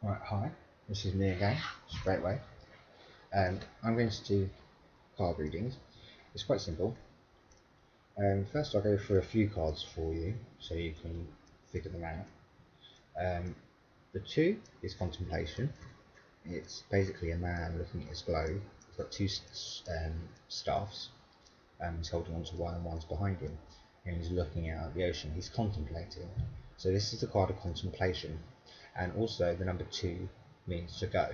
Right, hi, this is me again, straight away, and I'm going to do card readings. It's quite simple. First I'll go through a few cards for you, so you can figure them out. The 2 is contemplation. It's basically a man looking at his globe. He's got 2 staffs, he's holding onto one and one's behind him, and he's looking out at the ocean, he's contemplating. So this is the card of contemplation, and also the number 2 means to go.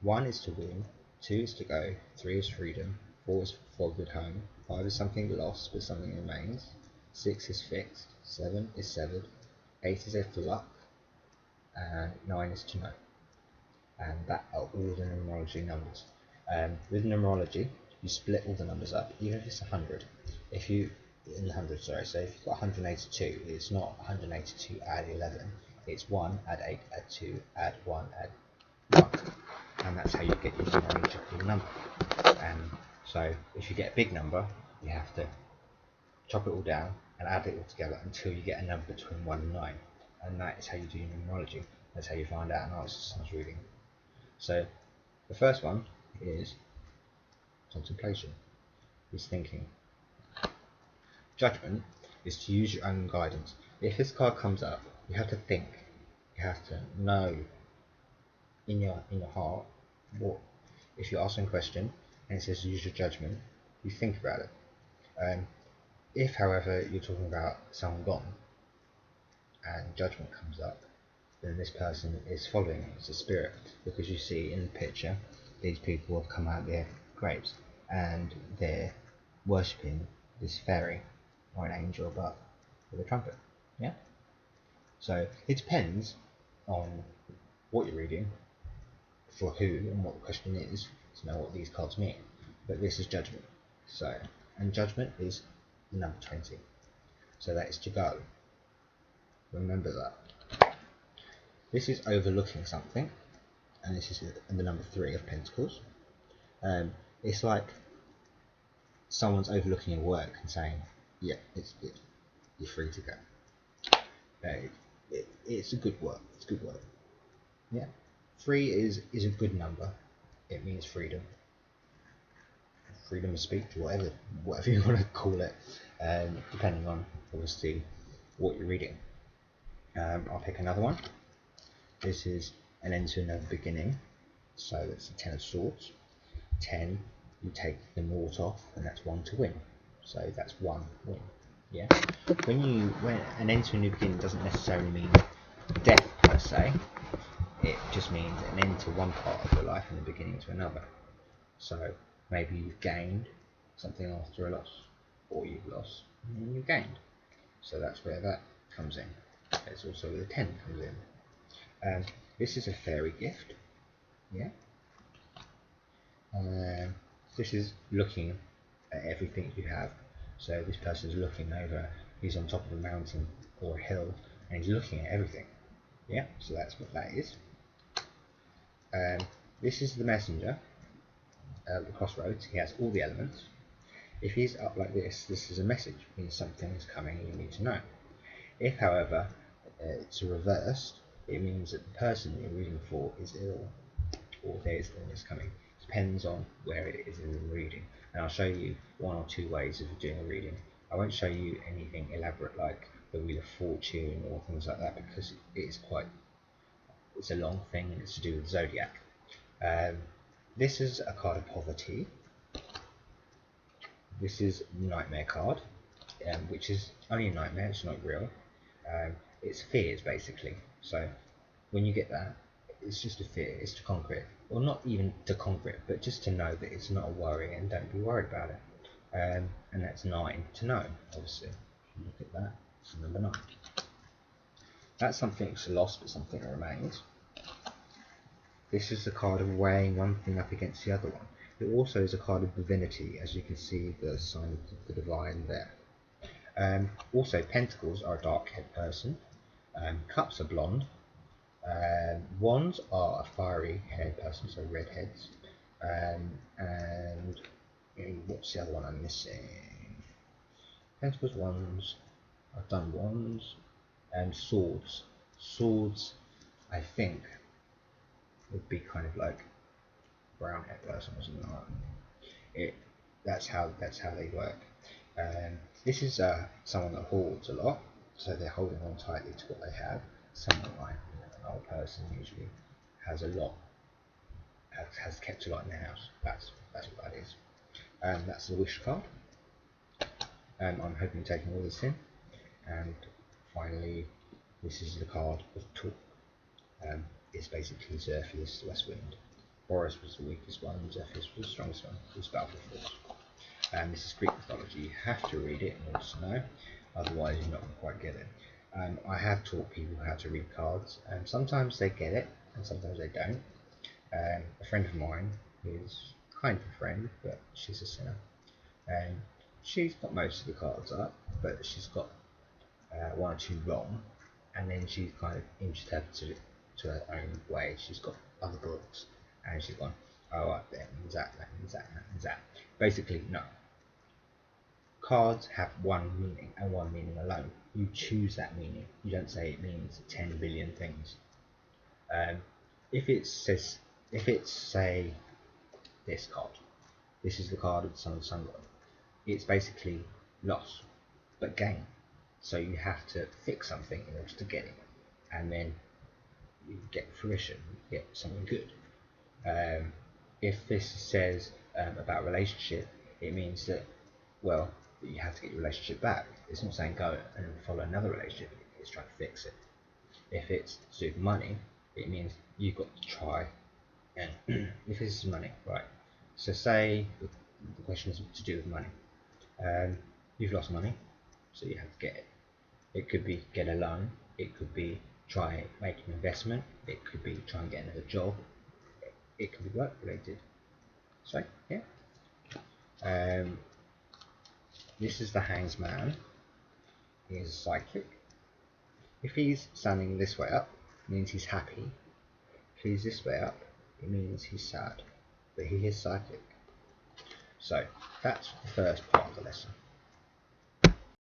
1 is to win, 2 is to go, 3 is freedom, 4 is for good home, 5 is something lost but something remains, 6 is fixed, 7 is severed, 8 is for luck, and 9 is to know. And that are all the numerology numbers. With numerology, you split all the numbers up, even if it's 100. If you in the 100, sorry, so if you've got 182, it's not 182 add 11, it's 1 add 8 add 2 add 1 add 1. And that's how you get your numerological number. So if you get a big number, you have to chop it all down and add it all together until you get a number between 1 and 9. And that is how you do numerology. That's how you find out an answer to reading. So the first one is contemplation, is thinking. Judgment is to use your own guidance. If this card comes up, you have to think. You have to know in your heart what. If you're asking a question and it says use your judgment, you think about it. If, however, you're talking about someone gone and judgment comes up, then this person is following you. It's a spirit, because you see in the picture these people have come out of their graves and they're worshipping this fairy or an angel above with a trumpet. Yeah. So it depends on what you're reading, for who, and what the question is, to know what these cards mean. But this is judgment. So, and judgment is the number 20. So that is to go. Remember that. This is overlooking something, and this is the number 3 of Pentacles. It's like someone's overlooking your work and saying, yeah, you're free to go. It's a good work. It's good work. Yeah. 3 is a good number. It means freedom. Freedom of speech, whatever you want to call it, depending on obviously what you're reading. I'll pick another one. This is an end to another beginning, so it's a 10 of swords. 10, you take the naught off, and that's 1 to win, so that's 1 win. Yeah. When an end to a new beginning doesn't necessarily mean death per se. It just means an end to one part of your life and a beginning to another. So maybe you've gained something after a loss, or you've lost and you've gained. So that's where that comes in. It's also where the 10 comes in. This is a fairy gift. Yeah. This is looking at everything you have. So this person is looking over. He's on top of a mountain or a hill, and he's looking at everything. Yeah. So that's what that is. This is the messenger. The crossroads. He has all the elements. If he's up like this is a message, means something is coming you need to know. If, however, it's reversed, it means that the person you're reading for is ill, or there's illness coming. Depends on where it is in the reading, and I'll show you 1 or 2 ways of doing a reading. I won't show you anything elaborate like the Wheel of Fortune or things like that, because it's a long thing and it's to do with zodiac. This is a card of poverty. This is Nightmare card, which is only a nightmare, it's not real. It's fears, basically. So when you get that, it's just a fear, it's to conquer it. Well, not even to conquer it, but just to know that it's not a worry and don't be worried about it. And that's 9 to know, obviously. Look at that, it's number 9. That's something that's lost, but something that remains. This is the card of weighing one thing up against the other one. It also is a card of divinity, as you can see the sign of the divine there. Also, pentacles are a dark-haired person. Cups are blonde. Wands are a fiery-haired person, so redheads. And what's the other one I'm missing? Pentacles, wands. I've done wands. And swords. Swords, I think, would be kind of like brown hair person or something like that. That's how they work. This is someone that hoards a lot, so they're holding on tightly to what they have. Someone like an old person usually has a lot, has kept a lot in their house. That's what that is. That's the wish card. I'm hoping taking all this in. And finally, this is the card of talk. It's basically Xerxes, the West Wind. Boris was the weakest one, Xerxes was the strongest one. It's Battle for Force. This is Greek mythology. You have to read it in order to know, otherwise you're not going to quite get it. I have taught people how to read cards, and sometimes they get it, and sometimes they don't. A friend of mine is kind of a friend, but she's a sinner. And she's got most of the cards up, but she's got one or two wrong, and then she's kind of interpreted it to her own way. She's got other books, and she's gone, oh, right, that means that, that means that, that means that. Basically, no. Cards have one meaning and one meaning alone. You choose that meaning. You don't say it means 10 billion things. If it's say this card, this is the card of the Sun and Sun God. It's basically loss, but gain. So you have to fix something in order to get it, and then you get fruition, you get something good. If this says about relationship, it means that, well, that you have to get your relationship back. It's not saying go and follow another relationship, it's trying to fix it. If it's to do with money, it means you've got to try, and if this is money, right, so say the question is to do with money. You've lost money, so you have to get it. It could be get a loan, it could be try make an investment, it could be try and get another job, it could be work related. So yeah. This is the Hanged Man. He is psychic. If he's standing this way up, it means he's happy. If he's this way up, it means he's sad. But he is psychic. So that's the first part of the lesson.